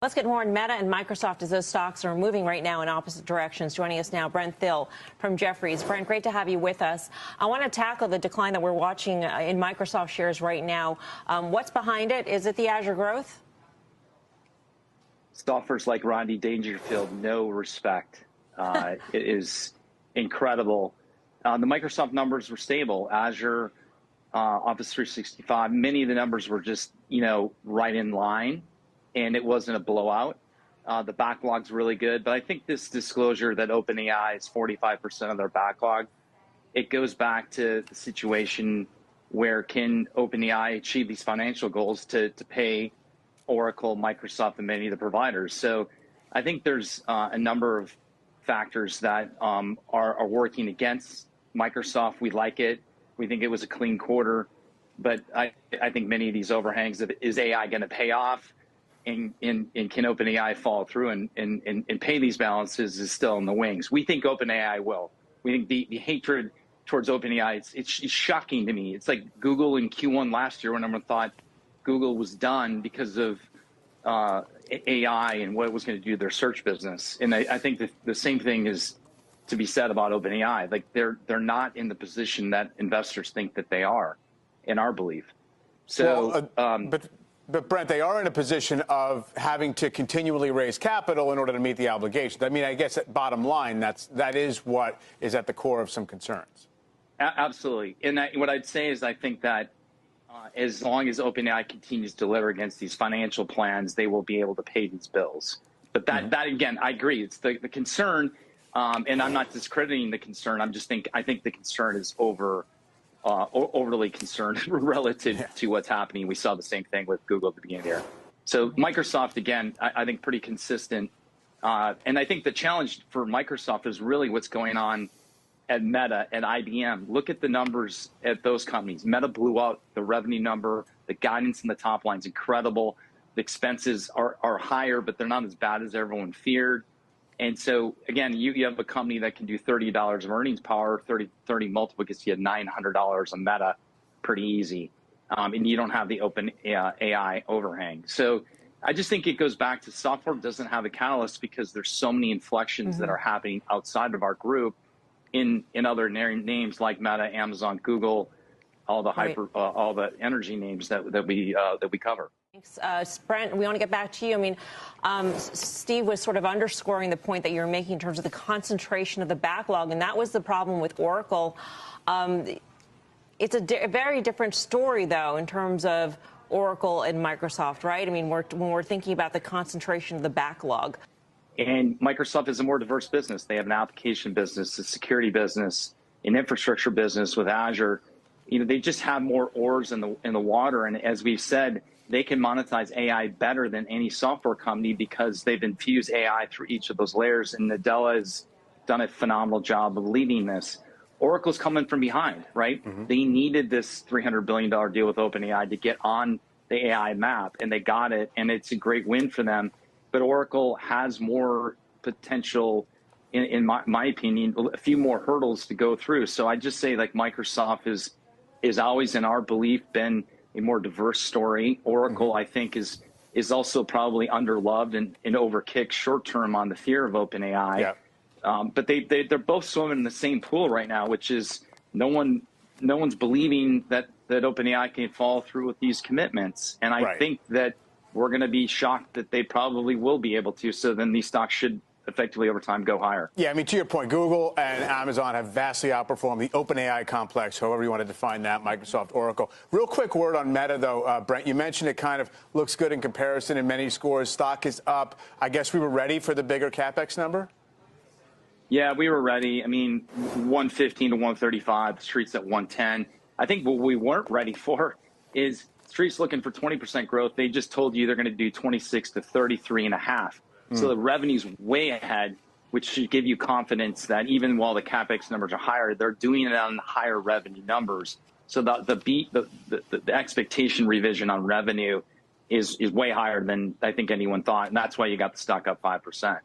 Let's get more on Meta and Microsoft as those stocks are moving right now in opposite directions. Joining us now, Brent Thill from Jefferies. Brent, great to have you with us. I want to tackle the decline that we're watching in Microsoft shares right now. What's behind it? Is it the Azure growth? Scoffers like Rodney Dangerfield, no respect. It is incredible. The Microsoft numbers were stable. Azure, Office 365, many of the numbers were just, right in line. And it wasn't a blowout. The backlog's really good. But I think this disclosure that OpenAI is 45% of their backlog, it goes back to the situation where can OpenAI achieve these financial goals to pay Oracle, Microsoft, and many of the providers. So I think there's a number of factors that are working against Microsoft. We like it. We think it was a clean quarter. But I think many of these overhangs of is AI going to pay off? And can OpenAI follow through and pay these balances is still in the wings. We think OpenAI will. We think the hatred towards OpenAI, it's shocking to me. It's like Google in Q1 last year when everyone thought Google was done because of AI and what it was going to do to their search business. And I think the same thing is to be said about OpenAI. Like they're not in the position that investors think that they are, in our belief. So, But Brent, they are in a position of having to continually raise capital in order to meet the obligations. I mean, I guess at bottom line, that is what is at the core of some concerns. Absolutely. And what I'd say is I think that as long as OpenAI continues to deliver against these financial plans, they will be able to pay these bills. But that again, I agree. It's the concern, and I'm not discrediting the concern. I think the concern is overly concerned relative to what's happening. We saw the same thing with Google at the beginning of the year. So Microsoft, again, I think pretty consistent. And I think the challenge for Microsoft is really what's going on at Meta, at IBM. Look at the numbers at those companies. Meta blew out the revenue number. The guidance in the top line is incredible. The expenses are higher, but they're not as bad as everyone feared. And so, again, you have a company that can do $30 of earnings power, 30 multiple gets you $900 a Meta, pretty easy. And you don't have the open AI overhang. So I just think it goes back to software doesn't have a catalyst because there's so many inflections that are happening outside of our group in other names like Meta, Amazon, Google, all the all the energy names that we cover. Thanks, Brent. We want to get back to you. I mean, Steve was sort of underscoring the point that you're making in terms of the concentration of the backlog, and that was the problem with Oracle. It's a very different story, though, in terms of Oracle and Microsoft, right? I mean, when we're thinking about the concentration of the backlog. And Microsoft is a more diverse business. They have an application business, a security business, an infrastructure business with Azure. They just have more oars in the water, and as we've said, they can monetize AI better than any software company because they've infused AI through each of those layers, and Nadella has done a phenomenal job of leading this. Oracle's coming from behind, right? They needed this $300 billion deal with OpenAI to get on the AI map, and they got it, and it's a great win for them. But Oracle has more potential, in my opinion, a few more hurdles to go through. So I just say, like, Microsoft is always, in our belief, been a more diverse story. Oracle, I think, is also probably underloved and overkicked short term on the fear of OpenAI. Yeah. But they're both swimming in the same pool right now, which is no one's believing that OpenAI can follow through with these commitments. And I think that we're going to be shocked that they probably will be able to. So then these stocks should effectively over time go higher. Yeah, I mean, to your point, Google and Amazon have vastly outperformed the OpenAI complex, however you want to define that, Microsoft, Oracle. Real quick word on Meta, though, Brent. You mentioned it kind of looks good in comparison in many scores. Stock is up. I guess we were ready for the bigger CapEx number? Yeah, we were ready. I mean, 115 to 135, the Street's at 110. I think what we weren't ready for is Street's looking for 20% growth. They just told you they're going to do 26 to 33.5. So the revenue's way ahead, which should give you confidence that even while the CapEx numbers are higher, they're doing it on higher revenue numbers. So the expectation revision on revenue is way higher than I think anyone thought, and that's why you got the stock up 5%.